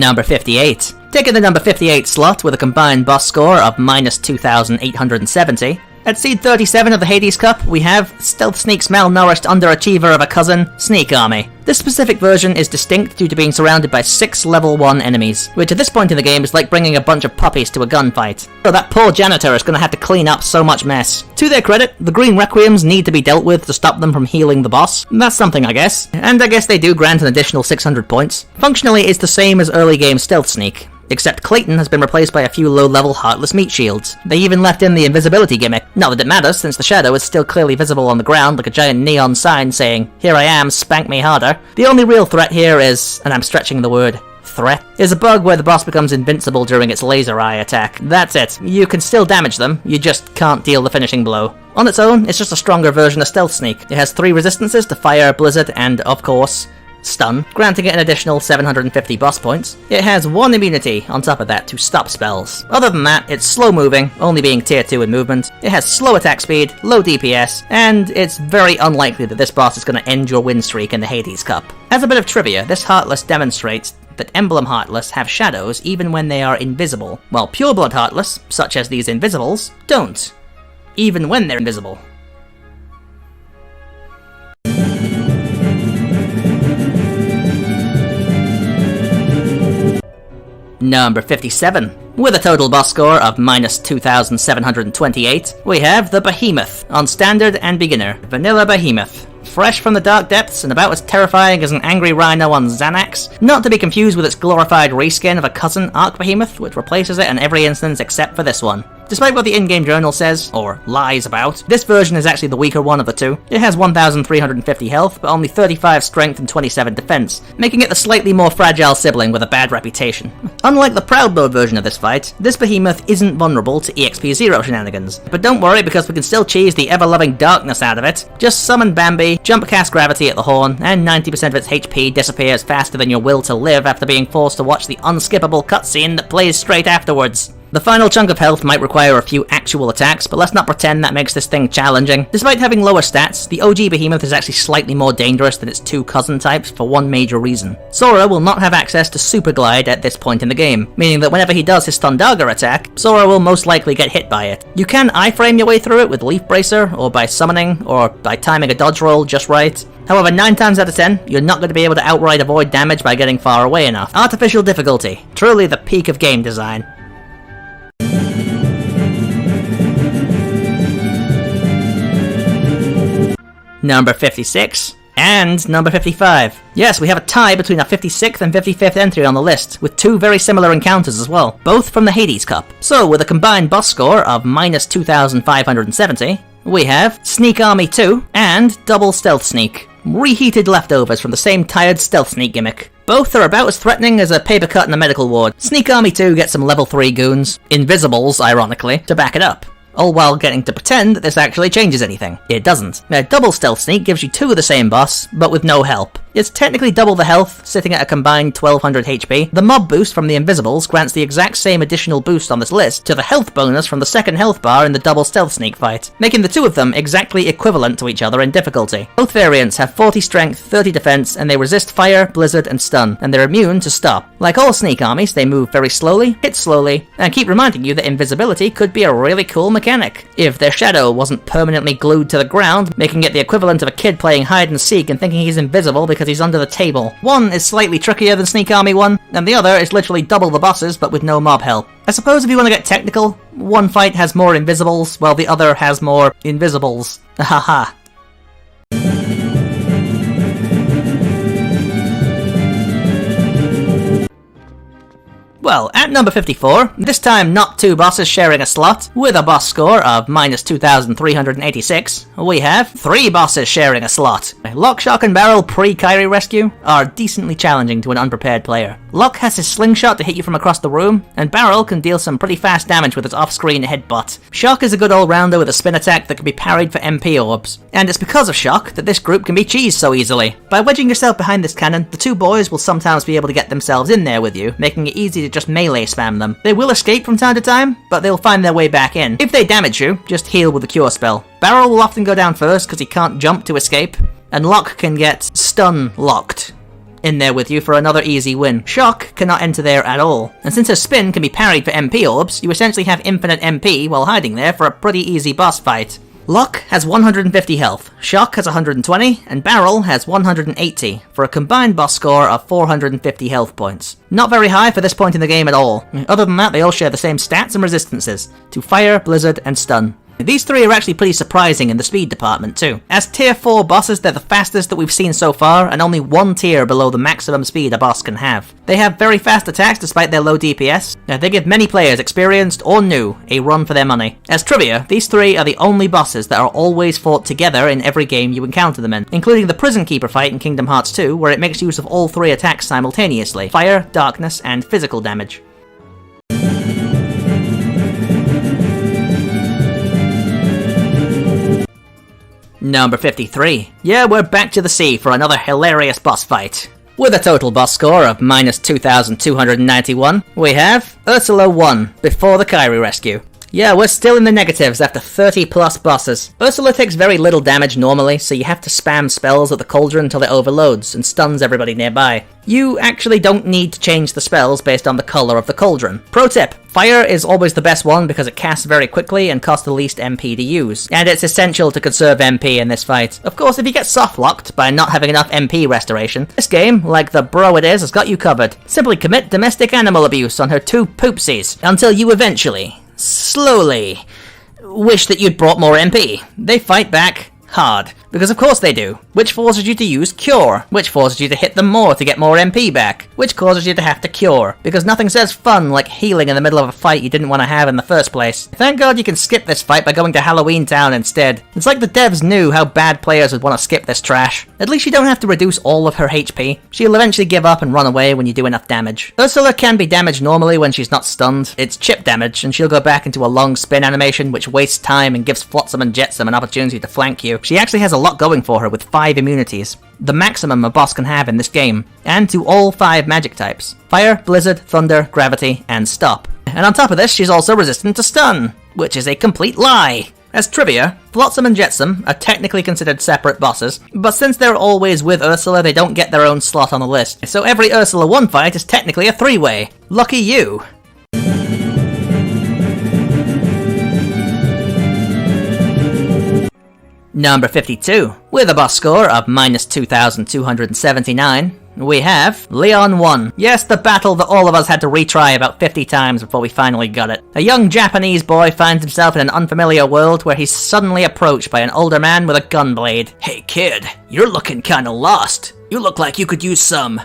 Number 58. Taking the number 58 slot with a combined boss score of minus 2,870. At seed 37 of the Hades Cup, we have Stealth Sneak's malnourished underachiever of a cousin, Sneak Army. This specific version is distinct due to being surrounded by 6 level 1 enemies, which at this point in the game is like bringing a bunch of puppies to a gunfight. So that poor janitor is going to have to clean up so much mess. To their credit, the green requiems need to be dealt with to stop them from healing the boss. That's something, I guess. And I guess they do grant an additional 600 points. Functionally, it's the same as early game Stealth Sneak, except Clayton has been replaced by a few low-level Heartless meat shields. They even left in the invisibility gimmick. Not that it matters, since the shadow is still clearly visible on the ground like a giant neon sign saying, "Here I am, spank me harder." The only real threat here is, and I'm stretching the word, threat, is a bug where the boss becomes invincible during its laser eye attack. That's it. You can still damage them, you just can't deal the finishing blow. On its own, it's just a stronger version of Stealth Sneak. It has 3 resistances to fire, blizzard, and, of course, stun, granting it an additional 750 boss points. It has 1 immunity on top of that to stop spells. Other than that, it's slow moving, only being tier 2 in movement. It has slow attack speed, low DPS, and it's very unlikely that this boss is going to end your win streak in the Hades Cup. As a bit of trivia, this Heartless demonstrates that Emblem Heartless have shadows even when they are invisible, while Pureblood Heartless, such as these Invisibles, don't, even when they're invisible. Number 57. With a total boss score of minus 2,728, we have the Behemoth on Standard and Beginner. Vanilla Behemoth. Fresh from the dark depths and about as terrifying as an angry rhino on Xanax, not to be confused with its glorified reskin of a cousin Arc Behemoth, which replaces it in every instance except for this one. Despite what the in-game journal says, or lies about, this version is actually the weaker one of the two. It has 1,350 health, but only 35 strength and 27 defense, making it the slightly more fragile sibling with a bad reputation. Unlike the Proud Mode version of this fight, this Behemoth isn't vulnerable to EXP0 shenanigans. But don't worry, because we can still cheese the ever-loving darkness out of it. Just summon Bambi, jump cast gravity at the horn, and 90% of its HP disappears faster than your will to live after being forced to watch the unskippable cutscene that plays straight afterwards. The final chunk of health might require a few actual attacks, but let's not pretend that makes this thing challenging. Despite having lower stats, the OG Behemoth is actually slightly more dangerous than its 2 cousin types for one major reason. Sora will not have access to Super Glide at this point in the game, meaning that whenever he does his Thundaga attack, Sora will most likely get hit by it. You can iframe your way through it with Leaf Bracer, or by summoning, or by timing a dodge roll just right. However, 9 times out of 10, you're not going to be able to outright avoid damage by getting far away enough. Artificial difficulty. Truly the peak of game design. Number 56, and number 55. Yes, we have a tie between our 56th and 55th entry on the list, with 2 very similar encounters as well, both from the Hades Cup. So, with a combined boss score of minus 2,570, we have Sneak Army 2 and Double Stealth Sneak. Reheated leftovers from the same tired Stealth Sneak gimmick. Both are about as threatening as a paper cut in a medical ward. Sneak Army 2 gets some level 3 goons, Invisibles, ironically, to back it up. All while getting to pretend that this actually changes anything. It doesn't. Now, Double Stealth Sneak gives you 2 of the same boss, but with no help. It's technically double the health, sitting at a combined 1200 HP. The mob boost from the Invisibles grants the exact same additional boost on this list to the health bonus from the second health bar in the Double Stealth Sneak fight, making the 2 of them exactly equivalent to each other in difficulty. Both variants have 40 strength, 30 defense, and they resist fire, blizzard, and stun, and they're immune to stop. Like all Sneak armies, they move very slowly, hit slowly, and keep reminding you that invisibility could be a really cool mechanic, if their shadow wasn't permanently glued to the ground, making it the equivalent of a kid playing hide and seek and thinking he's invisible because he's under the table. One is slightly trickier than Sneak Army 1, and the other is literally double the bosses but with no mob help. I suppose if you want to get technical, one fight has more Invisibles while the other has more Invisibles. Haha. Well, at number 54, this time not 2 bosses sharing a slot, with a boss score of minus 2,386, we have 3 bosses sharing a slot. Lock, Shock, and Barrel pre-Kyrie Rescue are decently challenging to an unprepared player. Lock has his slingshot to hit you from across the room, and Barrel can deal some pretty fast damage with his off-screen headbutt. Shock is a good all-rounder with a spin attack that can be parried for MP orbs, and it's because of Shock that this group can be cheesed so easily. By wedging yourself behind this cannon, the 2 boys will sometimes be able to get themselves in there with you, making it easy to just melee spam them. They will escape from time to time, but they'll find their way back in. If they damage you, just heal with the cure spell. Barrel will often go down first because he can't jump to escape, and Lock can get stun locked. in there with you for another easy win. Shock cannot enter there at all, and since her spin can be parried for MP orbs, you essentially have infinite MP while hiding there for a pretty easy boss fight. Lock has 150 health, Shock has 120, and Barrel has 180, for a combined boss score of 450 health points. Not very high for this point in the game at all. Other than that, they all share the same stats and resistances to Fire, Blizzard, and Stun. These three are actually pretty surprising in the speed department too. As tier 4 bosses, they're the fastest that we've seen so far, and only one tier below the maximum speed a boss can have. They have very fast attacks despite their low DPS. They give many players, experienced or new, a run for their money. As trivia, these three are the only bosses that are always fought together in every game you encounter them in, including the Prison Keeper fight in Kingdom Hearts 2, where it makes use of all three attacks simultaneously: fire, darkness, and physical damage. Number 53. Yeah, we're back to the sea for another hilarious boss fight. With a total boss score of minus 2,291, we have Ursula 1, Before the Kyrie Rescue. Yeah, we're still in the negatives after 30 plus bosses. Ursula takes very little damage normally, so you have to spam spells at the cauldron until it overloads and stuns everybody nearby. You actually don't need to change the spells based on the colour of the cauldron. Pro tip: fire is always the best one because it casts very quickly and costs the least MP to use, and it's essential to conserve MP in this fight. Of course, if you get soft-locked by not having enough MP restoration, this game, like the bro it is, has got you covered. Simply commit domestic animal abuse on her two poopsies until you eventually, slowly, wish that you'd brought more MP. They fight back hard, because of course they do, which forces you to use Cure, which forces you to hit them more to get more MP back, which causes you to have to Cure, because nothing says fun like healing in the middle of a fight you didn't want to have in the first place. Thank God you can skip this fight by going to Halloween Town instead. It's like the devs knew how bad players would want to skip this trash. At least you don't have to reduce all of her HP. She'll eventually give up and run away when you do enough damage. Ursula can be damaged normally when she's not stunned. It's chip damage, and she'll go back into a long spin animation which wastes time and gives Flotsam and Jetsam an opportunity to flank you. She actually has a lot going for her with 5 immunities, the maximum a boss can have in this game, and to all 5 magic types: Fire, Blizzard, Thunder, Gravity, and Stop. And on top of this, she's also resistant to stun, which is a complete lie. As trivia, Flotsam and Jetsam are technically considered separate bosses, but since they're always with Ursula, they don't get their own slot on the list, so every Ursula 1 fight is technically a 3-way. Lucky you. Number 52. With a boss score of minus 2,279, we have Leon 1. Yes, the battle that all of us had to retry about 50 times before we finally got it. A young Japanese boy finds himself in an unfamiliar world where he's suddenly approached by an older man with a gun blade. "Hey kid, you're looking kinda lost. You look like you could use some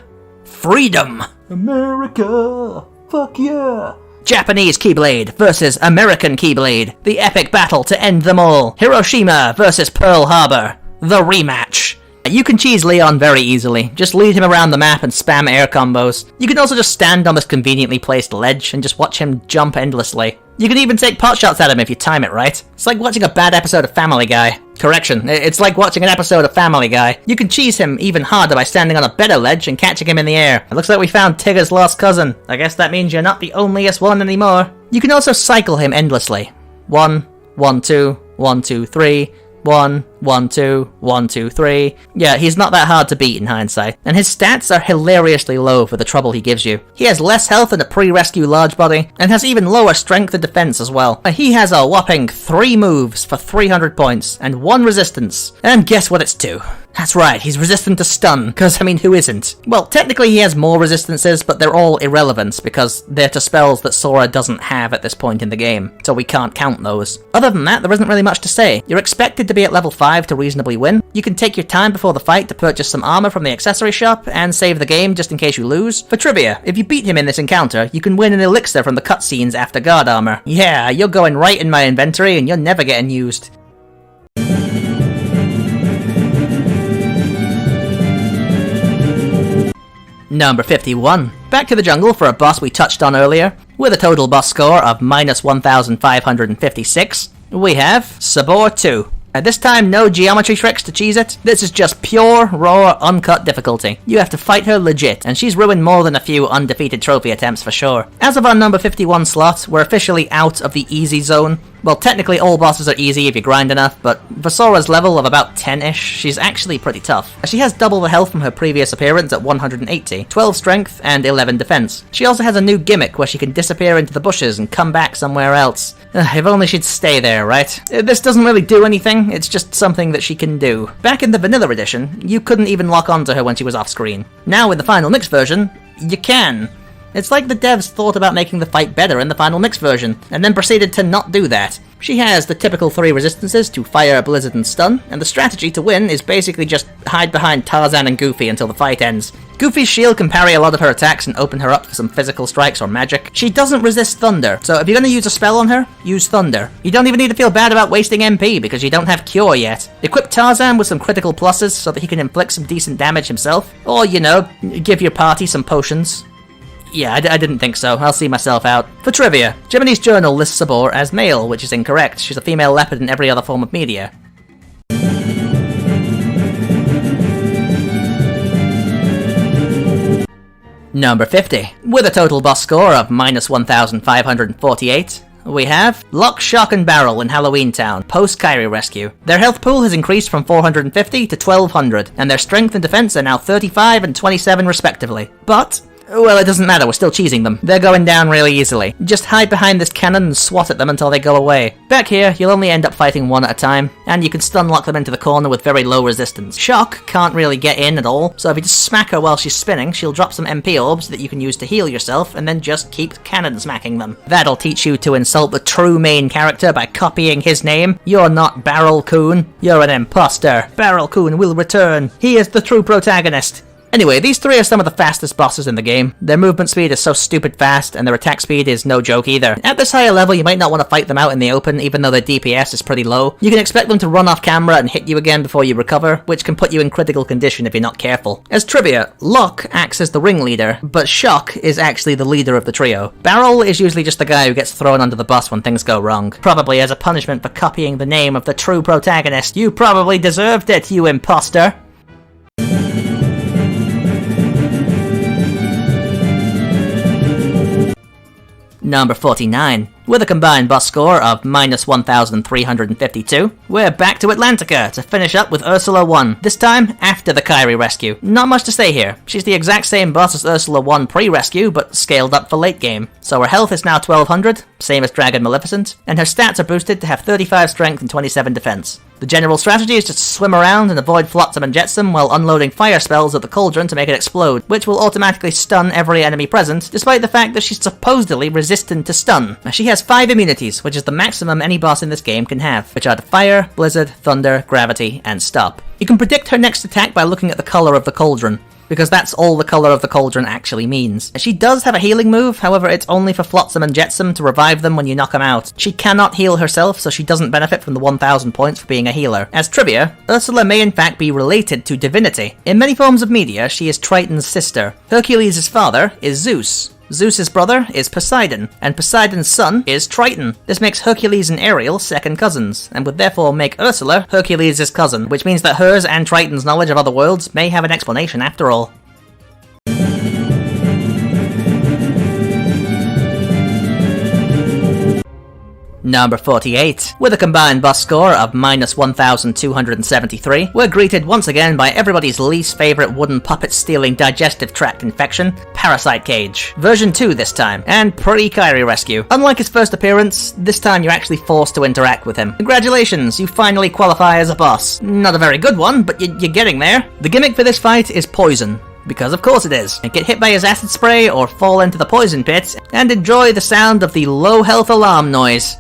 freedom." America, fuck yeah. Japanese Keyblade versus American Keyblade. The epic battle to end them all. Hiroshima versus Pearl Harbor. The rematch. You can cheese Leon very easily. Just lead him around the map and spam air combos. You can also just stand on this conveniently placed ledge and just watch him jump endlessly. You can even take potshots at him if you time it right. It's like watching a bad episode of Family Guy. Correction, it's like watching an episode of Family Guy. You can cheese him even harder by standing on a better ledge and catching him in the air. It looks like we found Tigger's lost cousin. I guess that means you're not the onlyest one anymore. You can also cycle him endlessly. 1, 1, 2, 1, 2, 3... 1, 1, 2, 1, 2, 3. Yeah, he's not that hard to beat in hindsight, and his stats are hilariously low for the trouble he gives you. He has less health than a pre-rescue large body, and has even lower strength and defense as well. He has a whopping 3 moves for 300 points, and 1 resistance. And guess what it's to? That's right, he's resistant to stun, because, I mean, who isn't? Well, technically he has more resistances, but they're all irrelevant, because they're to spells that Sora doesn't have at this point in the game, so we can't count those. Other than that, there isn't really much to say. You're expected to be at level 5 to reasonably win. You can take your time before the fight to purchase some armor from the accessory shop, and save the game just in case you lose. For trivia, if you beat him in this encounter, you can win an elixir from the cutscenes after guard armor. Yeah, you're going right in my inventory, and you're never getting used. Number 51. Back to the jungle for a boss we touched on earlier. With a total boss score of minus 1,556, we have Sabor 2. At this time, no geometry tricks to cheese it. This is just pure, raw, uncut difficulty. You have to fight her legit, and she's ruined more than a few undefeated trophy attempts for sure. As of our number 51 slot, we're officially out of the easy zone, Well, technically all bosses are easy if you grind enough, but for Sora's level of about 10-ish, she's actually pretty tough. She has double the health from her previous appearance at 180, 12 strength, and 11 defense. She also has a new gimmick where she can disappear into the bushes and come back somewhere else. If only she'd stay there, right? This doesn't really do anything, it's just something that she can do. Back in the vanilla edition, you couldn't even lock onto her when she was off screen. Now in the final mix version, you can. It's like the devs thought about making the fight better in the final mix version, and then proceeded to not do that. She has the typical 3 resistances to fire, blizzard, and stun, and the strategy to win is basically just hide behind Tarzan and Goofy until the fight ends. Goofy's shield can parry a lot of her attacks and open her up for some physical strikes or magic. She doesn't resist thunder, so if you're gonna use a spell on her, use thunder. You don't even need to feel bad about wasting MP because you don't have cure yet. Equip Tarzan with some critical pluses so that he can inflict some decent damage himself, or, you know, give your party some potions. Yeah, I didn't think so. I'll see myself out. For trivia, Jiminy's journal lists Sabor as male, which is incorrect. She's a female leopard in every other form of media. Number 50. With a total boss score of minus 1,548, we have Lock, Shock, and Barrel in Halloween Town, post-Kairi rescue. Their health pool has increased from 450 to 1,200, and their strength and defense are now 35 and 27 respectively. But well, it doesn't matter, we're still cheesing them. They're going down really easily. Just hide behind this cannon and swat at them until they go away. Back here, you'll only end up fighting one at a time, and you can stun lock them into the corner with very low resistance. Shock can't really get in at all, so if you just smack her while she's spinning, she'll drop some MP orbs that you can use to heal yourself, and then just keep cannon smacking them. That'll teach you to insult the true main character by copying his name. You're not Barrel Coon, you're an imposter. Barrel Coon will return. He is the true protagonist. Anyway, these 3 are some of the fastest bosses in the game. Their movement speed is so stupid fast, and their attack speed is no joke either. At this higher level, you might not want to fight them out in the open, even though their DPS is pretty low. You can expect them to run off camera and hit you again before you recover, which can put you in critical condition if you're not careful. As trivia, Lock acts as the ringleader, but Shock is actually the leader of the trio. Barrel is usually just the guy who gets thrown under the bus when things go wrong, probably as a punishment for copying the name of the true protagonist. You probably deserved it, you imposter! Number 49. With a combined boss score of minus 1,352, we're back to Atlantica to finish up with Ursula 1, this time after the Kairi rescue. Not much to say here. She's the exact same boss as Ursula 1 pre-rescue, but scaled up for late game. So her health is now 1,200, same as Dragon Maleficent, and her stats are boosted to have 35 strength and 27 defense. The general strategy is just to swim around and avoid Flotsam and Jetsam while unloading fire spells at the cauldron to make it explode, which will automatically stun every enemy present, despite the fact that she's supposedly resistant to stun. She has 5 immunities, which is the maximum any boss in this game can have, which are to fire, blizzard, thunder, gravity, and stop. You can predict her next attack by looking at the color of the cauldron, because that's all the color of the cauldron actually means. She does have a healing move, however it's only for Flotsam and Jetsam to revive them when you knock them out. She cannot heal herself, so she doesn't benefit from the 1,000 points for being a healer. As trivia, Ursula may in fact be related to divinity. In many forms of media, she is Triton's sister. Hercules' father is Zeus. Zeus's brother is Poseidon, and Poseidon's son is Triton. This makes Hercules and Ariel second cousins, and would therefore make Ursula Hercules' cousin, which means that hers and Triton's knowledge of other worlds may have an explanation after all. Number 48. With a combined boss score of minus 1,273, we're greeted once again by everybody's least favourite wooden puppet-stealing digestive tract infection, Parasite Cage. Version 2 this time, and pre-Kairi rescue. Unlike his first appearance, this time you're actually forced to interact with him. Congratulations, you finally qualify as a boss. Not a very good one, but you're getting there. The gimmick for this fight is poison. Because of course it is. Get hit by his acid spray or fall into the poison pit, and enjoy the sound of the low health alarm noise.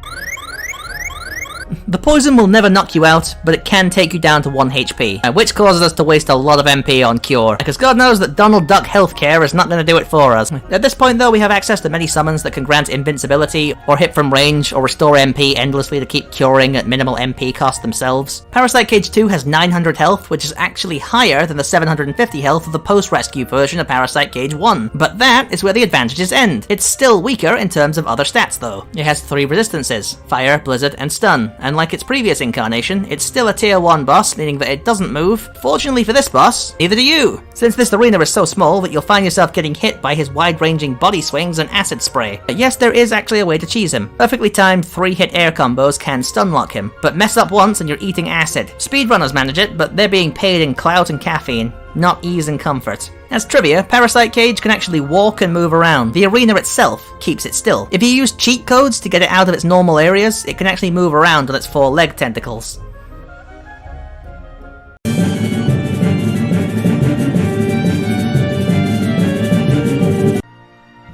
The poison will never knock you out, but it can take you down to 1 HP, which causes us to waste a lot of MP on Cure, because God knows that Donald Duck Healthcare is not going to do it for us. At this point though, we have access to many summons that can grant invincibility, or hit from range, or restore MP endlessly to keep curing at minimal MP cost themselves. Parasite Cage 2 has 900 health, which is actually higher than the 750 health of the post-rescue version of Parasite Cage 1, but that is where the advantages end. It's still weaker in terms of other stats though. It has 3 resistances, fire, blizzard, and stun. and like its previous incarnation, it's still a tier 1 boss, meaning that it doesn't move. Fortunately for this boss, neither do you, since this arena is so small that you'll find yourself getting hit by his wide-ranging body swings and acid spray. But yes, there is actually a way to cheese him. Perfectly timed 3-hit air combos can stun lock him, but mess up once and you're eating acid. Speedrunners manage it, but they're being paid in clout and caffeine, not ease and comfort. As trivia, Parasite Cage can actually walk and move around. The arena itself keeps it still. If you use cheat codes to get it out of its normal areas, it can actually move around on its 4 leg tentacles.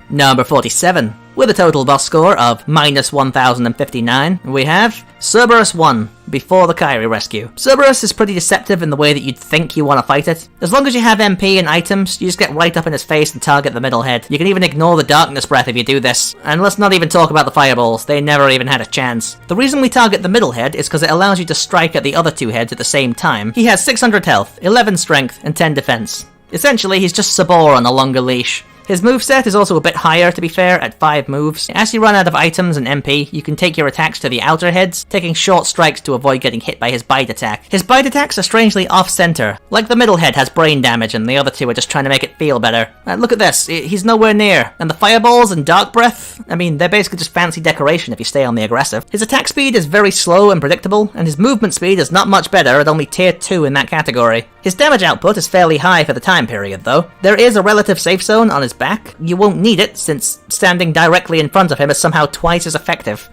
Number 47. With a total boss score of minus 1059, we have Cerberus 1, Before the Kyrie Rescue. Cerberus is pretty deceptive in the way that you'd think you want to fight it. As long as you have MP and items, you just get right up in its face and target the middle head. You can even ignore the Darkness Breath if you do this. And let's not even talk about the fireballs, they never even had a chance. The reason we target the middle head is because it allows you to strike at the other 2 heads at the same time. He has 600 health, 11 strength, and 10 defense. Essentially, he's just Sabor on a longer leash. His moveset is also a bit higher, to be fair, at 5 moves. As you run out of items and MP, you can take your attacks to the outer heads, taking short strikes to avoid getting hit by his bite attack. His bite attacks are strangely off-center. Like the middle head has brain damage and the other 2 are just trying to make it feel better. Look at this, he's nowhere near. And the fireballs and dark breath, I mean, they're basically just fancy decoration if you stay on the aggressive. His attack speed is very slow and predictable, and his movement speed is not much better at only tier 2 in that category. His damage output is fairly high for the time period, though. There is a relative safe zone on his back. You won't need it, since standing directly in front of him is somehow twice as effective.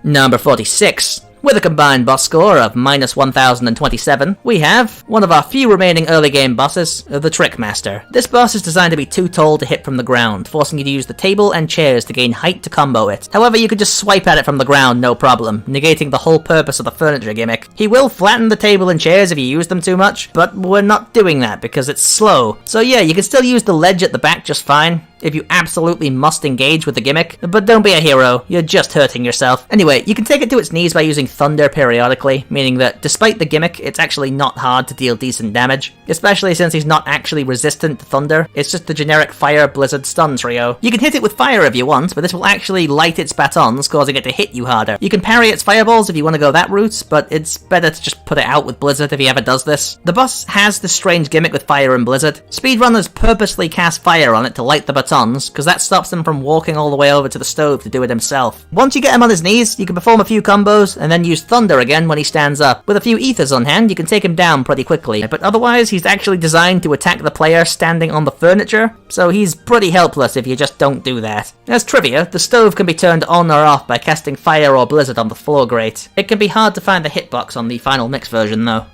Number 46. With a combined boss score of minus 1027, we have one of our few remaining early game bosses, the Trickmaster. This boss is designed to be too tall to hit from the ground, forcing you to use the table and chairs to gain height to combo it. However, you can just swipe at it from the ground no problem, negating the whole purpose of the furniture gimmick. He will flatten the table and chairs if you use them too much, but we're not doing that because it's slow. So yeah, you can still use the ledge at the back just fine, if you absolutely must engage with the gimmick, but don't be a hero, you're just hurting yourself. Anyway, you can take it to its knees by using Thunder periodically, meaning that despite the gimmick, it's actually not hard to deal decent damage, especially since he's not actually resistant to Thunder, it's just the generic Fire, Blizzard, Stun trio. You can hit it with Fire if you want, but this will actually light its batons, causing it to hit you harder. You can parry its Fireballs if you want to go that route, but it's better to just put it out with Blizzard if he ever does this. The boss has this strange gimmick with Fire and Blizzard. Speedrunners purposely cast Fire on it to light the batons, because that stops him from walking all the way over to the stove to do it himself. Once you get him on his knees, you can perform a few combos, and then use Thunder again when he stands up. With a few ethers on hand, you can take him down pretty quickly, but otherwise he's actually designed to attack the player standing on the furniture, so he's pretty helpless if you just don't do that. As trivia, the stove can be turned on or off by casting Fire or Blizzard on the floor grate. It can be hard to find the hitbox on the final mix version though.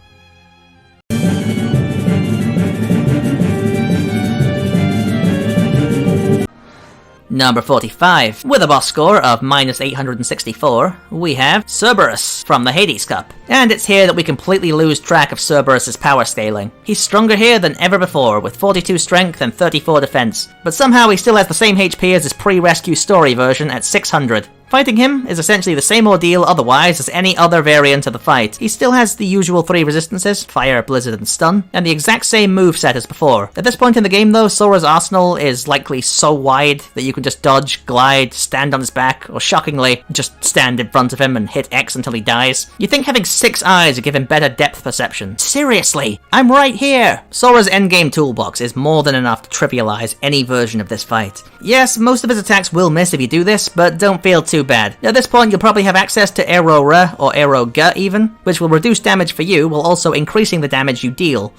Number 45. With a boss score of minus 864, we have Cerberus from the Hades Cup. And it's here that we completely lose track of Cerberus's power scaling. He's stronger here than ever before, with 42 strength and 34 defense, but somehow he still has the same HP as his pre-rescue story version at 600. Fighting him is essentially the same ordeal otherwise as any other variant of the fight. He still has the usual 3 resistances, Fire, Blizzard, and Stun, and the exact same moveset as before. At this point in the game though, Sora's arsenal is likely so wide that you can just dodge, glide, stand on his back, or shockingly, just stand in front of him and hit X until he dies. You'd think having 6 eyes would give him better depth perception. Seriously, I'm right here! Sora's endgame toolbox is more than enough to trivialize any version of this fight. Yes, most of his attacks will miss if you do this, but don't feel too bad. At this point, you'll probably have access to Aero Ra or Aero Ga even, which will reduce damage for you while also increasing the damage you deal.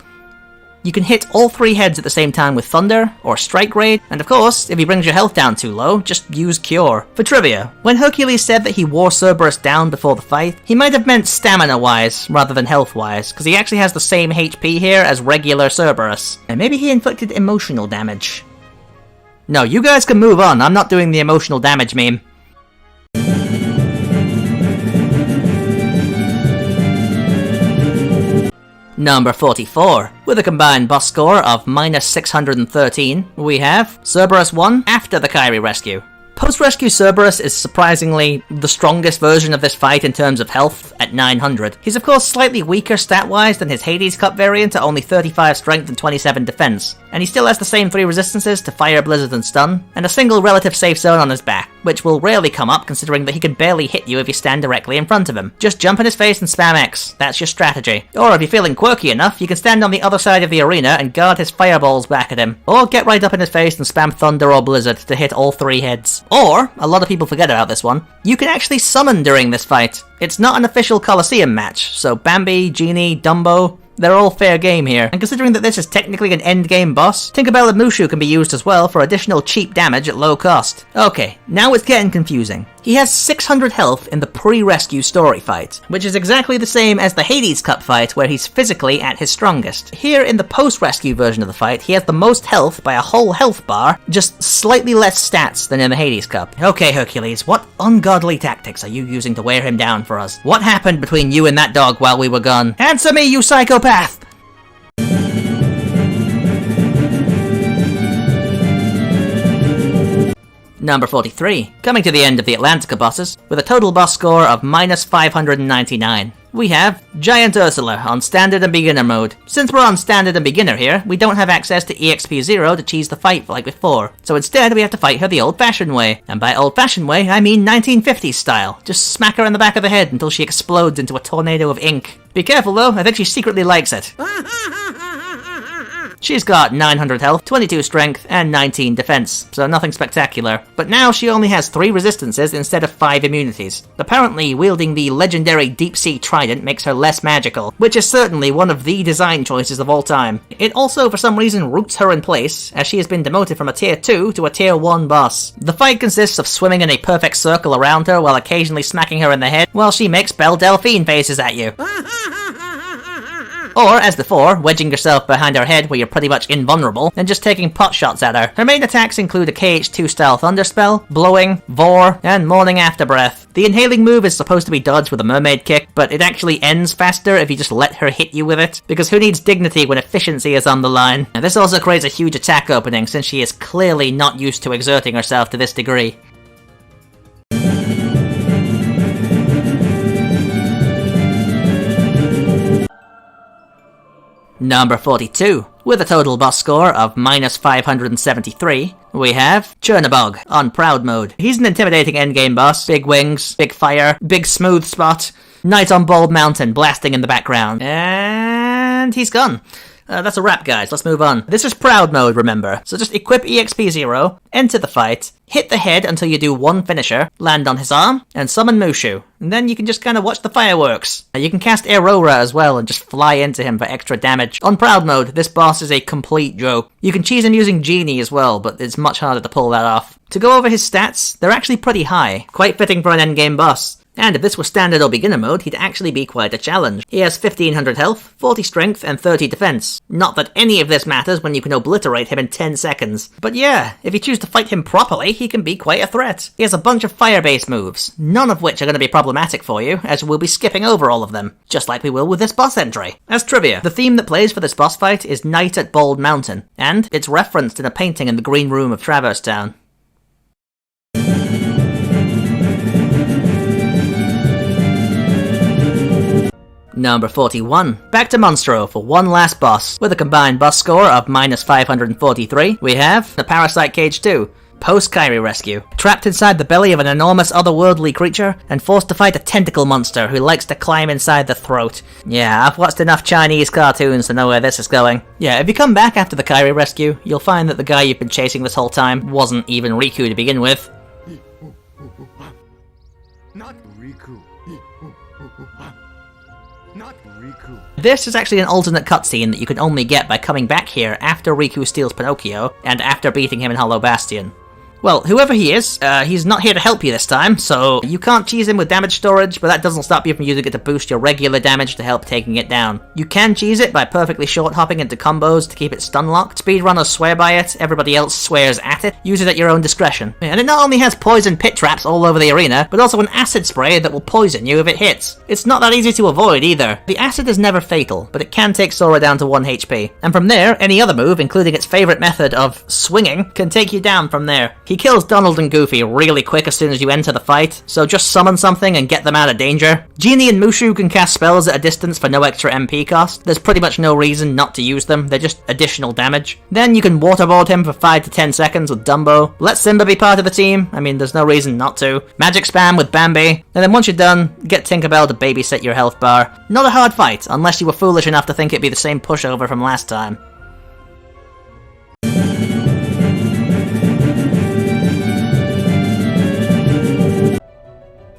You can hit all 3 heads at the same time with Thunder, or Strike Raid, and of course, if he brings your health down too low, just use Cure. For trivia, when Hercules said that he wore Cerberus down before the fight, he might have meant stamina-wise rather than health-wise, because he actually has the same HP here as regular Cerberus. And maybe he inflicted emotional damage. No, you guys can move on, I'm not doing the emotional damage meme. Number 44. With a combined boss score of minus 613, we have Cerberus 1 after the Kyrie Rescue. Post-rescue Cerberus is surprisingly the strongest version of this fight in terms of health, at 900. He's of course slightly weaker stat-wise than his Hades Cup variant at only 35 strength and 27 defense, and he still has the same 3 resistances to fire, blizzard and stun, and a single relative safe zone on his back, which will rarely come up considering that he can barely hit you if you stand directly in front of him. Just jump in his face and spam X, that's your strategy. Or if you're feeling quirky enough, you can stand on the other side of the arena and guard his fireballs back at him, or get right up in his face and spam thunder or blizzard to hit all 3 heads. Or, a lot of people forget about this one, you can actually summon during this fight. It's not an official Colosseum match, so Bambi, Genie, Dumbo, they're all fair game here, and considering that this is technically an endgame boss, Tinkerbell and Mushu can be used as well for additional cheap damage at low cost. Okay, now it's getting confusing. He has 600 health in the pre-rescue story fight, which is exactly the same as the Hades Cup fight where he's physically at his strongest. Here in the post-rescue version of the fight, he has the most health by a whole health bar, just slightly less stats than in the Hades Cup. Okay, Hercules, what ungodly tactics are you using to wear him down for us? What happened between you and that dog while we were gone? Answer me, you psychopath! Number 43. Coming to the end of the Atlantica bosses, with a total boss score of minus 599. We have Giant Ursula on Standard and Beginner mode. Since we're on Standard and Beginner here, we don't have access to EXP 0 to cheese the fight like before, so instead we have to fight her the old-fashioned way. And by old-fashioned way, I mean 1950s style. Just smack her in the back of the head until she explodes into a tornado of ink. Be careful though, I think she secretly likes it. She's got 900 health, 22 strength, and 19 defense, so nothing spectacular. But now she only has 3 resistances instead of 5 immunities. Apparently, wielding the legendary Deep Sea Trident makes her less magical, which is certainly one of the design choices of all time. It also, for some reason, roots her in place, as she has been demoted from a Tier 2 to a Tier 1 boss. The fight consists of swimming in a perfect circle around her while occasionally smacking her in the head while she makes Belle Delphine faces at you. Or, as before, wedging yourself behind her head where you're pretty much invulnerable, and just taking pot shots at her. Her main attacks include a KH2 style Thunder Spell, Blowing, Vor, and Morning Afterbreath. The inhaling move is supposed to be dodged with a mermaid kick, but it actually ends faster if you just let her hit you with it, because who needs dignity when efficiency is on the line? Now, this also creates a huge attack opening since she is clearly not used to exerting herself to this degree. Number 42. With a total boss score of minus 573, we have Chernabog on Proud mode. He's an intimidating endgame boss, big wings, big fire, big smooth spot, Knight on Bald Mountain blasting in the background. And he's gone. That's a wrap, guys. Let's move on. This is Proud mode, remember. So just equip EXP 0, enter the fight, hit the head until you do one finisher, land on his arm, and summon Mushu. And then you can just kind of watch the fireworks. You can cast Aurora as well and just fly into him for extra damage. On Proud mode, this boss is a complete joke. You can cheese him using Genie as well, but it's much harder to pull that off. To go over his stats, they're actually pretty high, quite fitting for an endgame boss. And if this were standard or beginner mode, he'd actually be quite a challenge. He has 1500 health, 40 strength, and 30 defense. Not that any of this matters when you can obliterate him in 10 seconds. But yeah, if you choose to fight him properly, he can be quite a threat. He has a bunch of fire-based moves, none of which are going to be problematic for you, as we'll be skipping over all of them, just like we will with this boss entry. As trivia, the theme that plays for this boss fight is Night at Bald Mountain, and it's referenced in a painting in the Green Room of Traverse Town. Number 41. Back to Monstro for one last boss. With a combined boss score of minus 543, we have the Parasite Cage 2. Post-Kyrie rescue. Trapped inside the belly of an enormous otherworldly creature, and forced to fight a tentacle monster who likes to climb inside the throat. Yeah, I've watched enough Chinese cartoons to know where this is going. Yeah, if you come back after the Kyrie rescue, you'll find that the guy you've been chasing this whole time wasn't even Riku to begin with. Not Riku. Not Riku. This is actually an alternate cutscene that you can only get by coming back here after Riku steals Pinocchio, and after beating him in Hollow Bastion. Well, whoever he is, he's not here to help you this time, so you can't cheese him with damage storage, but that doesn't stop you from using it to boost your regular damage to help taking it down. You can cheese it by perfectly short hopping into combos to keep it stun locked. Speedrunners swear by it, everybody else swears at it. Use it at your own discretion. And it not only has poison pit traps all over the arena, but also an acid spray that will poison you if it hits. It's not that easy to avoid either. The acid is never fatal, but it can take Sora down to 1 HP. And from there, any other move, including its favourite method of swinging, can take you down from there. He kills Donald and Goofy really quick as soon as you enter the fight, so just summon something and get them out of danger. Genie and Mushu can cast spells at a distance for no extra MP cost. There's pretty much no reason not to use them, they're just additional damage. Then you can waterboard him for 5 to 10 seconds with Dumbo. Let Simba be part of the team, I mean there's no reason not to. Magic spam with Bambi, and then once you're done, get Tinkerbell to babysit your health bar. Not a hard fight, unless you were foolish enough to think it'd be the same pushover from last time.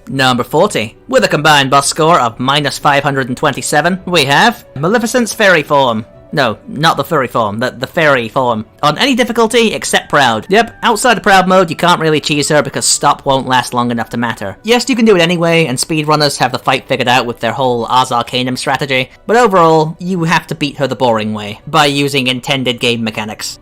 Number 40. With a combined boss score of minus 527, we have Maleficent's fairy form. No, not the furry form, the fairy form. On any difficulty except Proud. Yep, outside of Proud mode, you can't really cheese her because stop won't last long enough to matter. Yes, you can do it anyway, and speedrunners have the fight figured out with their whole Ars Arcanum strategy, but overall, you have to beat her the boring way, by using intended game mechanics.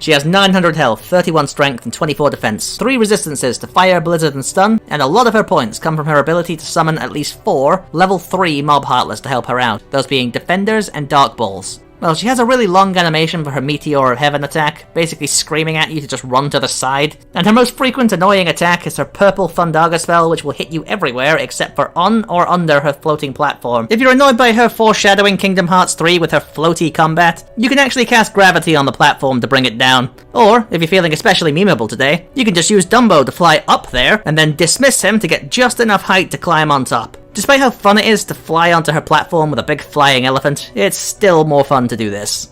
She has 900 health, 31 strength, and 24 defense, 3 resistances to fire, blizzard, and stun, and a lot of her points come from her ability to summon at least 4 level 3 mob Heartless to help her out, those being Defenders and Dark Balls. Well, she has a really long animation for her Meteor of Heaven attack, basically screaming at you to just run to the side. And her most frequent annoying attack is her purple Thundaga spell, which will hit you everywhere except for on or under her floating platform. If you're annoyed by her foreshadowing Kingdom Hearts 3 with her floaty combat, you can actually cast Gravity on the platform to bring it down. Or, if you're feeling especially memeable today, you can just use Dumbo to fly up there, and then dismiss him to get just enough height to climb on top. Despite how fun it is to fly onto her platform with a big flying elephant, it's still more fun to do this.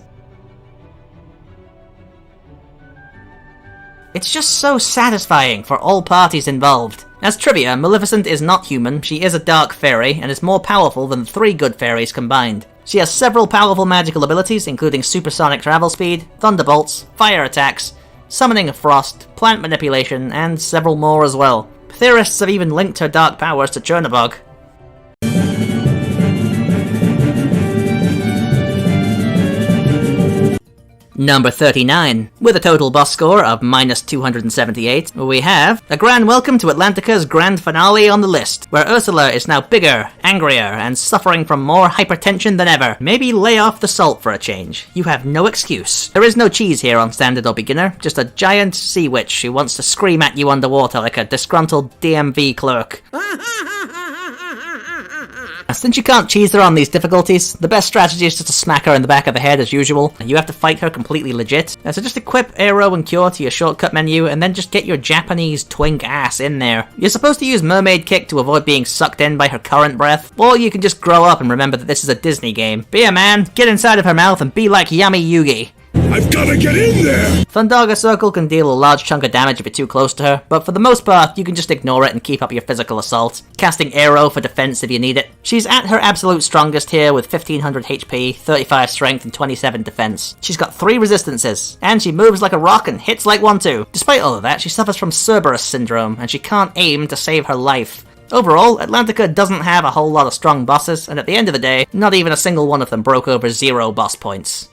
It's just so satisfying for all parties involved. As trivia, Maleficent is not human, she is a dark fairy, and is more powerful than 3 good fairies combined. She has several powerful magical abilities, including supersonic travel speed, thunderbolts, fire attacks, summoning of frost, plant manipulation, and several more as well. Theorists have even linked her dark powers to Chernobog. Number 39. With a total boss score of minus 278, we have a grand welcome to Atlantica's grand finale on the list, where Ursula is now bigger, angrier, and suffering from more hypertension than ever. Maybe lay off the salt for a change. You have no excuse. There is no cheese here on standard or beginner, just a giant sea witch who wants to scream at you underwater like a disgruntled DMV clerk. Since you can't cheese her on these difficulties, the best strategy is just to smack her in the back of the head as usual. You have to fight her completely legit. So just equip Aero and Cure to your shortcut menu, and then just get your Japanese twink ass in there. You're supposed to use Mermaid Kick to avoid being sucked in by her current breath, or you can just grow up and remember that this is a Disney game. Be a man, get inside of her mouth, and be like Yami Yugi. I've gotta get in there! Thundaga Circle can deal a large chunk of damage if you're too close to her, but for the most part, you can just ignore it and keep up your physical assault. Casting Aero for defense if you need it. She's at her absolute strongest here with 1500 HP, 35 strength, and 27 defense. She's got 3 resistances, and she moves like a rock and hits like one too. Despite all of that, she suffers from Cerberus syndrome, and she can't aim to save her life. Overall, Atlantica doesn't have a whole lot of strong bosses, and at the end of the day, not even a single one of them broke over 0 boss points.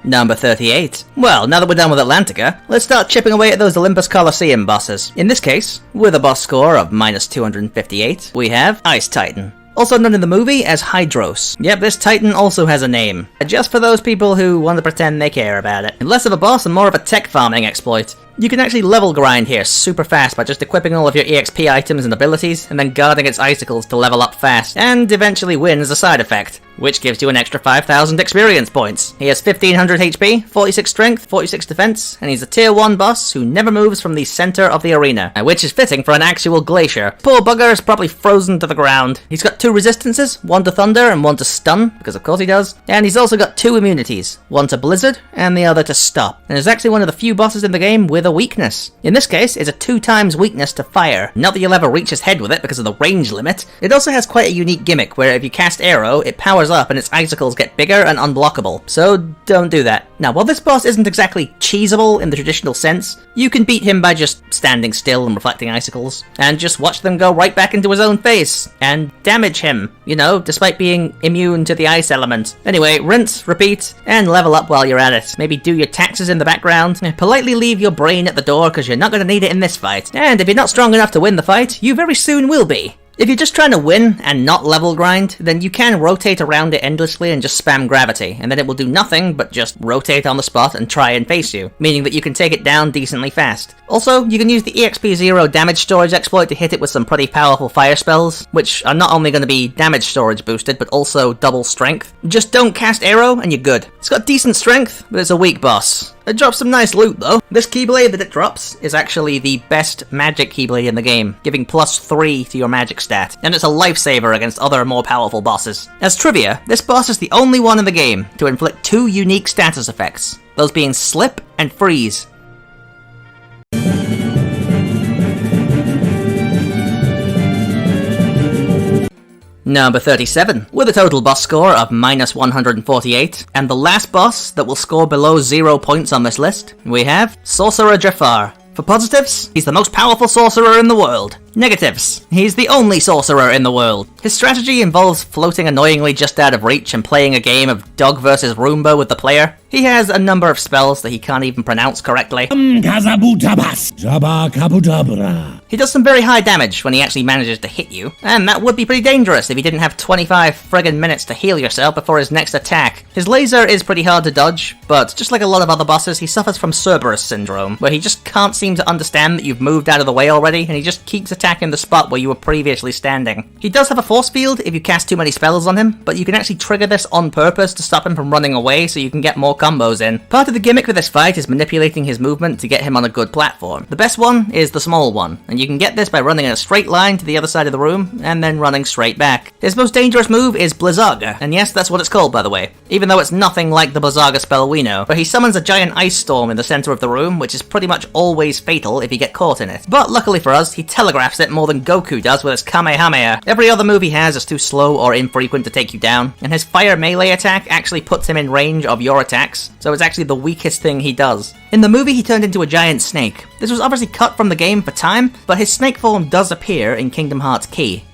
Number 38. Well, now that we're done with Atlantica, let's start chipping away at those Olympus Coliseum bosses. In this case, with a boss score of minus 258, we have Ice Titan. Also known in the movie as Hydros. Yep, this Titan also has a name. Just for those people who want to pretend they care about it. Less of a boss and more of a tech farming exploit. You can actually level grind here super fast by just equipping all of your EXP items and abilities, and then guarding its icicles to level up fast, and eventually win as a side effect, which gives you an extra 5,000 experience points. He has 1500 HP, 46 strength, 46 defense, and he's a tier 1 boss who never moves from the center of the arena, which is fitting for an actual glacier. Poor bugger is probably frozen to the ground. He's got 2 resistances, one to thunder and one to stun, because of course he does, and he's also got 2 immunities, one to blizzard and the other to stop, and is actually one of the few bosses in the game with a weakness. In this case, it's a 2 times weakness to fire. Not that you'll ever reach his head with it because of the range limit. It also has quite a unique gimmick where if you cast Aero, it powers up and its icicles get bigger and unblockable, so don't do that. Now, while this boss isn't exactly cheesable in the traditional sense, you can beat him by just standing still and reflecting icicles, and just watch them go right back into his own face, and damage him, you know, despite being immune to the ice element. Anyway, rinse, repeat, and level up while you're at it. Maybe do your taxes in the background, politely leave your brain at the door because you're not going to need it in this fight, and if you're not strong enough to win the fight, you very soon will be. If you're just trying to win and not level grind, then you can rotate around it endlessly and just spam gravity, and then it will do nothing but just rotate on the spot and try and face you, meaning that you can take it down decently fast. Also, you can use the EXP0 damage storage exploit to hit it with some pretty powerful fire spells, which are not only going to be damage storage boosted, but also double strength. Just don't cast arrow and you're good. It's got decent strength, but it's a weak boss. It drops some nice loot though. This Keyblade that it drops is actually the best magic Keyblade in the game, giving +3 to your magic stat, and it's a lifesaver against other more powerful bosses. As trivia, this boss is the only one in the game to inflict 2 unique status effects, those being Slip and Freeze. Number 37, with a total boss score of -148, and the last boss that will score below 0 points on this list, we have Sorcerer Jafar. For positives, he's the most powerful sorcerer in the world. Negatives, he's the only sorcerer in the world. His strategy involves floating annoyingly just out of reach and playing a game of dog versus Roomba with the player. He has a number of spells that he can't even pronounce correctly. He does some very high damage when he actually manages to hit you, and that would be pretty dangerous if he didn't have 25 friggin' minutes to heal yourself before his next attack. His laser is pretty hard to dodge, but just like a lot of other bosses, he suffers from Cerberus syndrome, where he just can't seem to understand that you've moved out of the way already, and he just keeps attacking the spot where you were previously standing. He does have a force field if you cast too many spells on him, but you can actually trigger this on purpose to stop him from running away so you can get more combos in. Part of the gimmick with this fight is manipulating his movement to get him on a good platform. The best one is the small one, and you can get this by running in a straight line to the other side of the room, and then running straight back. His most dangerous move is Blizzaga, and yes, that's what it's called by the way, even though it's nothing like the Blizzaga spell we know, where he summons a giant ice storm in the center of the room, which is pretty much always fatal if you get caught in it. But luckily for us, he telegraphs it more than Goku does with his Kamehameha. Every other move he has is too slow or infrequent to take you down, and his fire melee attack actually puts him in range of your attacks, so it's actually the weakest thing he does. In the movie, he turned into a giant snake. This was obviously cut from the game for time, but his snake form does appear in Kingdom Hearts Key.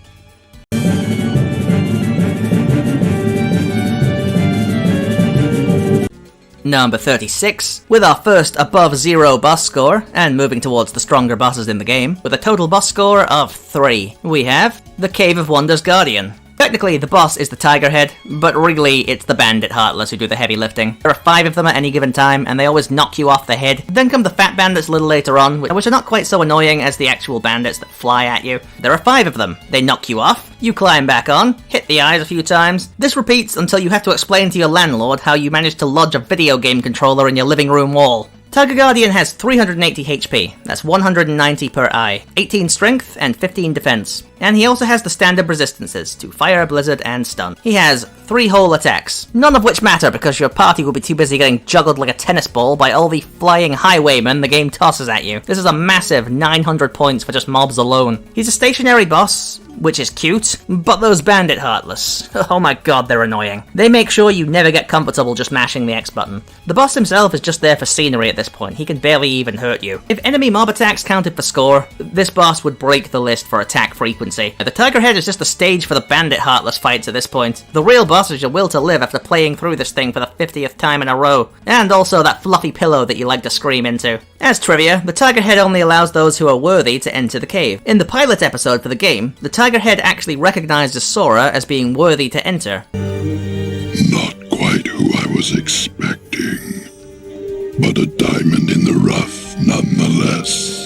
Number 36, with our first above 0 boss score, and moving towards the stronger bosses in the game, with a total boss score of 3, we have the Cave of Wonders Guardian. Technically, the boss is the Tiger Head, but really it's the Bandit Heartless who do the heavy lifting. There are 5 of them at any given time, and they always knock you off the head. Then come the Fat Bandits a little later on, which are not quite so annoying as the actual bandits that fly at you. There are 5 of them. They knock you off, you climb back on, hit the eyes a few times. This repeats until you have to explain to your landlord how you managed to lodge a video game controller in your living room wall. Tiger Guardian has 380 HP, that's 190 per eye, 18 strength and 15 defense. And he also has the standard resistances to fire, blizzard, and stun. He has 3 whole attacks, none of which matter because your party will be too busy getting juggled like a tennis ball by all the flying highwaymen the game tosses at you. This is a massive 900 points for just mobs alone. He's a stationary boss, which is cute, but those Bandit Heartless, oh my god, they're annoying. They make sure you never get comfortable just mashing the X button. The boss himself is just there for scenery at this point, he can barely even hurt you. If enemy mob attacks counted for score, this boss would break the list for attack frequency. The Tiger Head is just a stage for the Bandit Heartless fights at this point. The real boss is your will to live after playing through this thing for the 50th time in a row, and also that fluffy pillow that you like to scream into. As trivia, the Tiger Head only allows those who are worthy to enter the cave. In the pilot episode for the game, the Tiger Head actually recognizes Sora as being worthy to enter. Not quite who I was expecting, but a diamond in the rough nonetheless.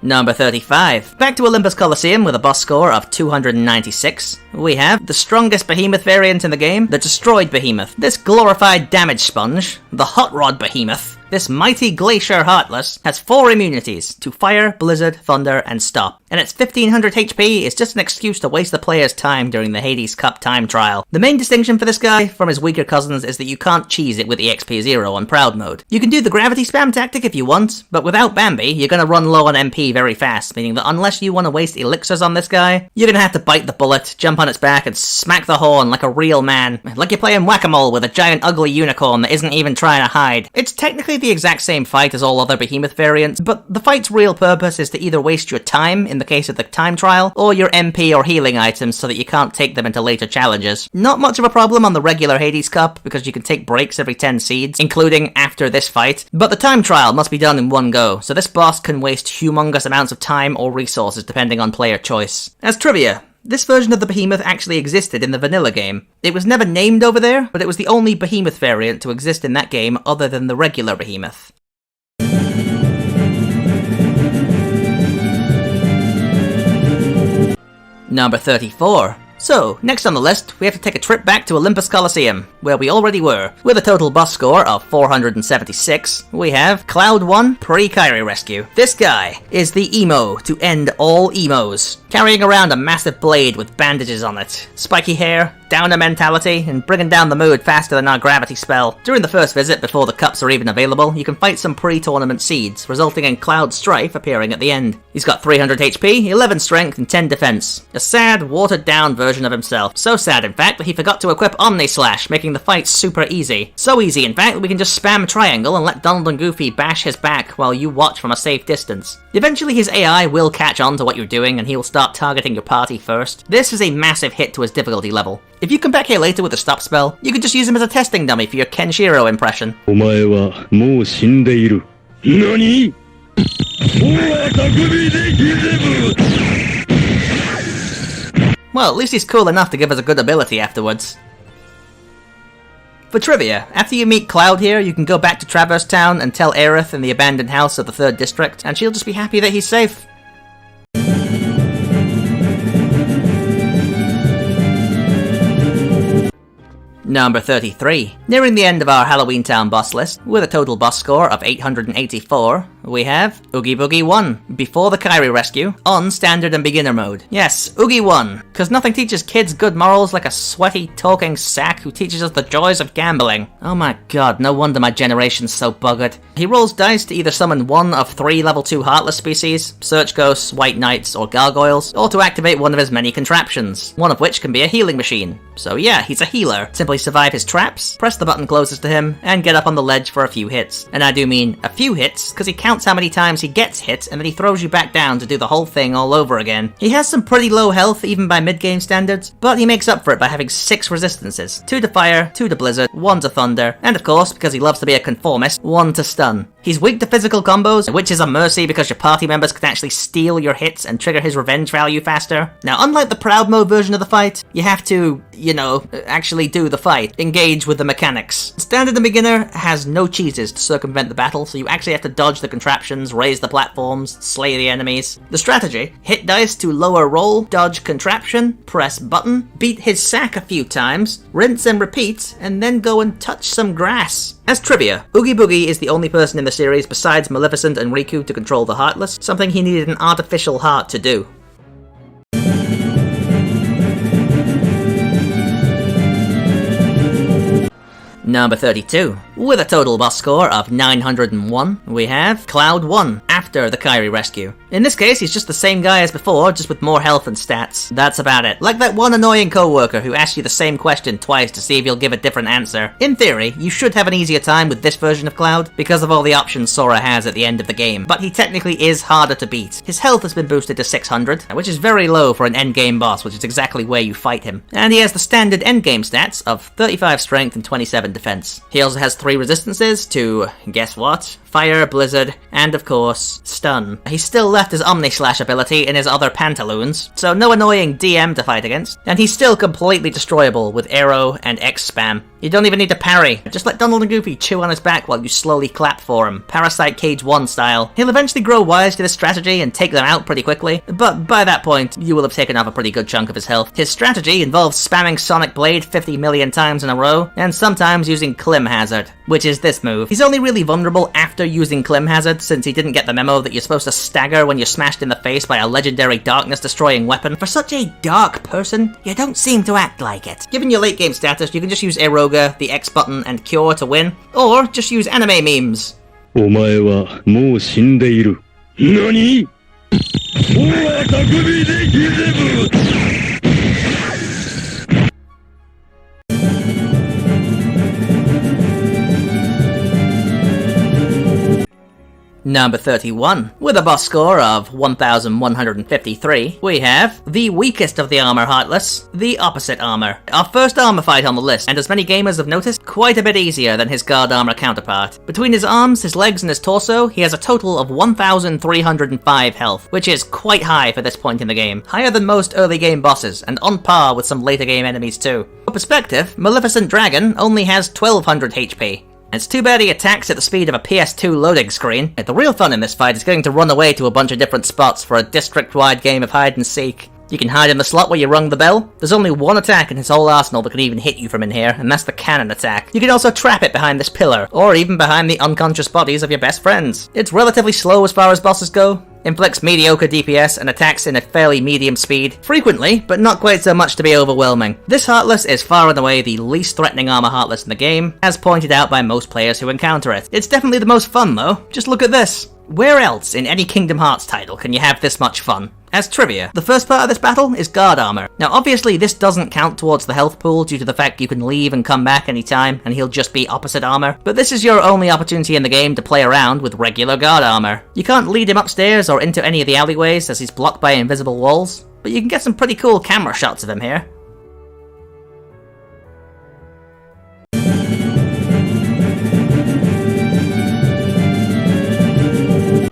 Number 35. Back to Olympus Coliseum with a boss score of 296. We have the strongest Behemoth variant in the game, the Destroyed Behemoth. This glorified damage sponge, the Hot Rod Behemoth. This mighty Glacier Heartless has 4 immunities to Fire, Blizzard, Thunder, and Stop, and its 1500 HP is just an excuse to waste the player's time during the Hades Cup time trial. The main distinction for this guy from his weaker cousins is that you can't cheese it with EXP0 on Proud Mode. You can do the gravity spam tactic if you want, but without Bambi, you're gonna run low on MP very fast, meaning that unless you want to waste elixirs on this guy, you're gonna have to bite the bullet, jump on its back, and smack the horn like a real man, like you're playing whack-a-mole with a giant ugly unicorn that isn't even trying to hide. It's technically the exact same fight as all other Behemoth variants, but the fight's real purpose is to either waste your time in in the case of the time trial, or your MP or healing items so that you can't take them into later challenges. Not much of a problem on the regular Hades Cup, because you can take breaks every 10 seeds, including after this fight, but the time trial must be done in one go, so this boss can waste humongous amounts of time or resources depending on player choice. As trivia, this version of the behemoth actually existed in the vanilla game. It was never named over there, but it was the only behemoth variant to exist in that game other than the regular behemoth. Number 34. So, next on the list, we have to take a trip back to Olympus Coliseum, where we already were. With a total boss score of 476, we have Cloud 1 pre-Kyrie Rescue. This guy is the emo to end all emos, carrying around a massive blade with bandages on it, spiky hair, downer mentality, and bringing down the mood faster than our gravity spell. During the first visit, before the cups are even available, you can fight some pre-tournament seeds, resulting in Cloud Strife appearing at the end. He's got 300 HP, 11 strength, and 10 defense. A sad, watered-down version of himself. So sad, in fact, that he forgot to equip Omni Slash, making the fight super easy. So easy, in fact, that we can just spam triangle and let Donald and Goofy bash his back while you watch from a safe distance. Eventually his AI will catch on to what you're doing and he will start targeting your party first. This is a massive hit to his difficulty level. If you come back here later with a stop spell, you can just use him as a testing dummy for your Kenshiro impression. Well, at least he's cool enough to give us a good ability afterwards. For trivia, after you meet Cloud here, you can go back to Traverse Town and tell Aerith in the abandoned house of the 3rd district, and she'll just be happy that he's safe. Number 33. Nearing the end of our Halloween Town boss list, with a total boss score of 884, we have Oogie Boogie 1, before the Kyrie Rescue, on Standard and Beginner mode. Yes, Oogie 1, because nothing teaches kids good morals like a sweaty, talking sack who teaches us the joys of gambling. Oh my god, no wonder my generation's so buggered. He rolls dice to either summon one of 3 level 2 Heartless species, Search Ghosts, White Knights, or Gargoyles, or to activate one of his many contraptions, one of which can be a healing machine. So yeah, he's a healer. Simply survive his traps, press the button closest to him, and get up on the ledge for a few hits. And I do mean a few hits, because he counts how many times he gets hit, and then he throws you back down to do the whole thing all over again. He has some pretty low health, even by mid-game standards, but he makes up for it by having 6 resistances. 2 to fire, 2 to blizzard, 1 to thunder, and of course, because he loves to be a conformist, 1 to stun. He's weak to physical combos, which is a mercy because your party members can actually steal your hits and trigger his revenge value faster. Now, unlike the Proud Mode version of the fight, you have to, actually do the fight. Engage with the mechanics. Standard and Beginner has no cheeses to circumvent the battle, so you actually have to dodge the contraptions, raise the platforms, slay the enemies. The strategy: hit dice to lower roll, dodge contraption, press button, beat his sack a few times, rinse and repeat, and then go and touch some grass. As trivia, Oogie Boogie is the only person in the series besides Maleficent and Riku to control the Heartless, something he needed an artificial heart to do. Number 32. With a total boss score of 901, we have Cloud 1, after the Kyrie Rescue. In this case, he's just the same guy as before, just with more health and stats. That's about it. Like that one annoying co-worker who asks you the same question twice to see if you'll give a different answer. In theory, you should have an easier time with this version of Cloud, because of all the options Sora has at the end of the game, but he technically is harder to beat. His health has been boosted to 600, which is very low for an endgame boss, which is exactly where you fight him. And he has the standard endgame stats of 35 strength and 27 defense. He also has 3 resistances to, guess what? Fire, Blizzard, and of course, Stun. He's still left his Omni Slash ability in his other pantaloons, so no annoying DM to fight against. And he's still completely destroyable with Arrow and X spam. You don't even need to parry. Just let Donald and Goofy chew on his back while you slowly clap for him, Parasite Cage 1 style. He'll eventually grow wise to this strategy and take them out pretty quickly, but by that point, you will have taken off a pretty good chunk of his health. His strategy involves spamming Sonic Blade 50 million times in a row, and sometimes using Clim Hazard, which is this move. He's only really vulnerable after using Clim Hazard, since he didn't get the memo that you're supposed to stagger when you're smashed in the face by a legendary darkness-destroying weapon. For such a dark person, you don't seem to act like it. Given your late game status, you can just use Eroga, the X button, and Cure to win, or just use anime memes. お前はもう死んでいる。何? Number 31. With a boss score of 1153, we have the weakest of the armor Heartless, the opposite armor. Our first armor fight on the list, and as many gamers have noticed, quite a bit easier than his guard armor counterpart. Between his arms, his legs, and his torso, he has a total of 1305 health, which is quite high for this point in the game. Higher than most early game bosses, and on par with some later game enemies too. For perspective, Maleficent Dragon only has 1200 HP. It's too bad he attacks at the speed of a PS2 loading screen. The real fun in this fight is getting to run away to a bunch of different spots for a district-wide game of hide and seek. You can hide in the slot where you rung the bell. There's only one attack in his whole arsenal that can even hit you from in here, and that's the cannon attack. You can also trap it behind this pillar, or even behind the unconscious bodies of your best friends. It's relatively slow as far as bosses go, inflicts mediocre DPS, and attacks in a fairly medium speed. Frequently, but not quite so much to be overwhelming. This Heartless is far and away the least threatening armor Heartless in the game, as pointed out by most players who encounter it. It's definitely the most fun though. Just look at this. Where else in any Kingdom Hearts title can you have this much fun? As trivia, the first part of this battle is guard armor. Now obviously this doesn't count towards the health pool due to the fact you can leave and come back anytime and he'll just be opposite armor, but this is your only opportunity in the game to play around with regular guard armor. You can't lead him upstairs or into any of the alleyways as he's blocked by invisible walls, but you can get some pretty cool camera shots of him here.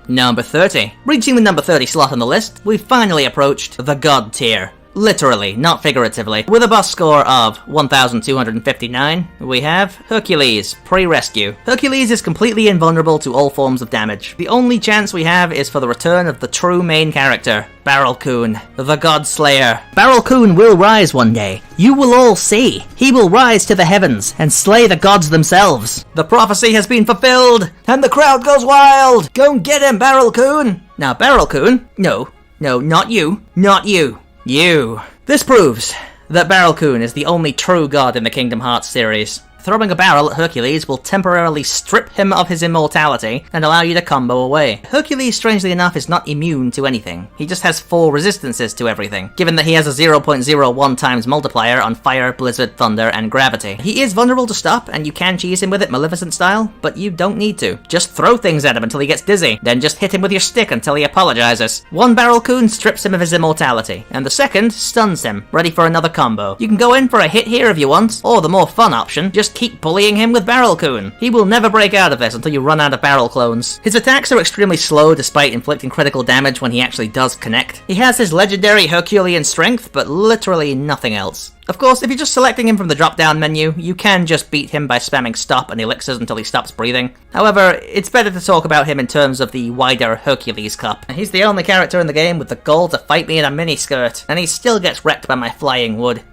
Number 30. Reaching the number 30 slot on the list, we've finally approached the God tier. Literally, not figuratively. With a boss score of 1259, we have Hercules, pre-rescue. Hercules is completely invulnerable to all forms of damage. The only chance we have is for the return of the true main character, Barrel Coon, the God Slayer. Barrel Coon will rise one day. You will all see. He will rise to the heavens and slay the gods themselves. The prophecy has been fulfilled, and the crowd goes wild. Go and get him, Barrel Coon. Now, Barrel Coon, no, not you, not you. You. This proves that Barrel Coon is the only true god in the Kingdom Hearts series. Throwing a barrel at Hercules will temporarily strip him of his immortality and allow you to combo away. Hercules, strangely enough, is not immune to anything. He just has 4 resistances to everything, given that he has a 0.01 times multiplier on fire, blizzard, thunder, and gravity. He is vulnerable to stop, and you can cheese him with it Maleficent style, but you don't need to. Just throw things at him until he gets dizzy, then just hit him with your stick until he apologizes. One Barrel Coon strips him of his immortality, and the second stuns him, ready for another combo. You can go in for a hit here if you want, or the more fun option, just keep bullying him with Barrel Coon. He will never break out of this until you run out of barrel clones. His attacks are extremely slow despite inflicting critical damage when he actually does connect. He has his legendary Herculean strength, but literally nothing else. Of course, if you're just selecting him from the drop-down menu, you can just beat him by spamming stop and elixirs until he stops breathing. However, it's better to talk about him in terms of the wider Hercules Cup. He's the only character in the game with the gall to fight me in a miniskirt, and he still gets wrecked by my flying wood.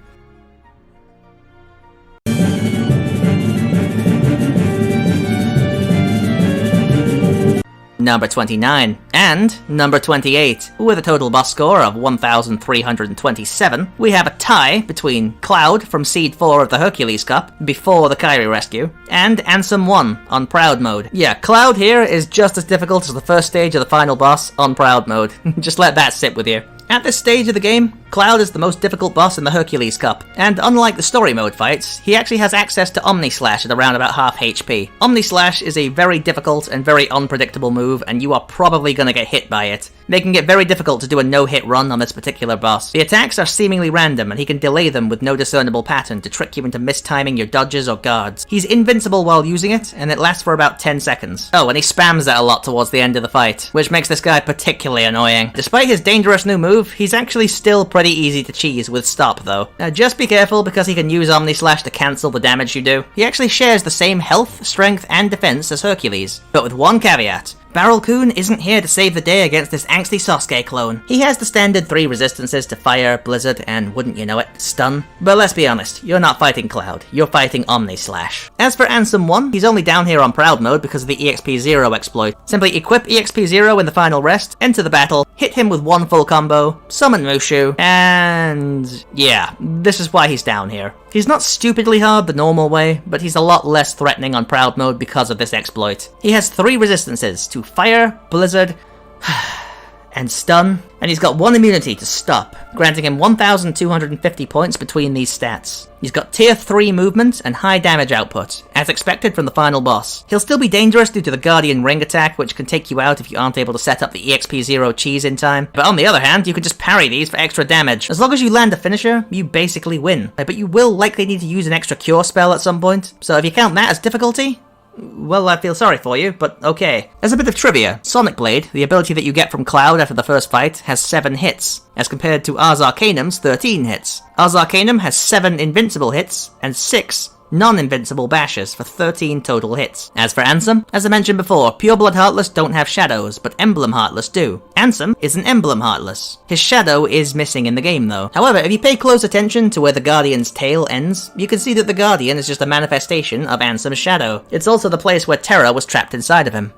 Number 29, and number 28. With a total boss score of 1327, we have a tie between Cloud from Seed 4 of the Hercules Cup, before the Kairi rescue, and Ansem 1 on Proud mode. Yeah, Cloud here is just as difficult as the first stage of the final boss on Proud mode. Just let that sit with you. At this stage of the game, Cloud is the most difficult boss in the Hercules Cup, and unlike the story mode fights, he actually has access to Omni Slash at around about half HP. Omni Slash is a very difficult and very unpredictable move, and you are probably gonna get hit by it, making it very difficult to do a no-hit run on this particular boss. The attacks are seemingly random, and he can delay them with no discernible pattern to trick you into mistiming your dodges or guards. He's invincible while using it, and it lasts for about 10 seconds. Oh, and he spams that a lot towards the end of the fight, which makes this guy particularly annoying. Despite his dangerous new move, he's actually still pretty easy to cheese with stop though. Now just be careful because he can use Omni Slash to cancel the damage you do. He actually shares the same health, strength, and defense as Hercules, but with one caveat. Barrel Coon isn't here to save the day against this angsty Sasuke clone. He has the standard 3 resistances to fire, blizzard, and wouldn't you know it, stun. But let's be honest, you're not fighting Cloud, you're fighting Omni Slash. As for Ansem 1, he's only down here on Proud mode because of the EXP0 exploit. Simply equip EXP0 in the final rest, enter the battle, hit him with one full combo, summon Mushu, and yeah, this is why he's down here. He's not stupidly hard the normal way, but he's a lot less threatening on Proud mode because of this exploit. He has 3 resistances to fire, blizzard, and stun, and he's got 1 immunity to stop, granting him 1,250 points between these stats. He's got tier 3 movement and high damage output, as expected from the final boss. He'll still be dangerous due to the Guardian Ring attack, which can take you out if you aren't able to set up the EXP0 cheese in time, but on the other hand, you can just parry these for extra damage. As long as you land a finisher, you basically win. But you will likely need to use an extra cure spell at some point, so if you count that as difficulty, well, I feel sorry for you, but okay. As a bit of trivia, Sonic Blade, the ability that you get from Cloud after the first fight, has 7 hits, as compared to Ars Arcanum's 13 hits. Ars Arcanum has 7 invincible hits, and 6 non-invincible bashes for 13 total hits. As for Ansem, as I mentioned before, Pureblood Heartless don't have shadows, but Emblem Heartless do. Ansem is an Emblem Heartless. His shadow is missing in the game though. However, if you pay close attention to where the Guardian's tail ends, you can see that the Guardian is just a manifestation of Ansem's shadow. It's also the place where Terra was trapped inside of him.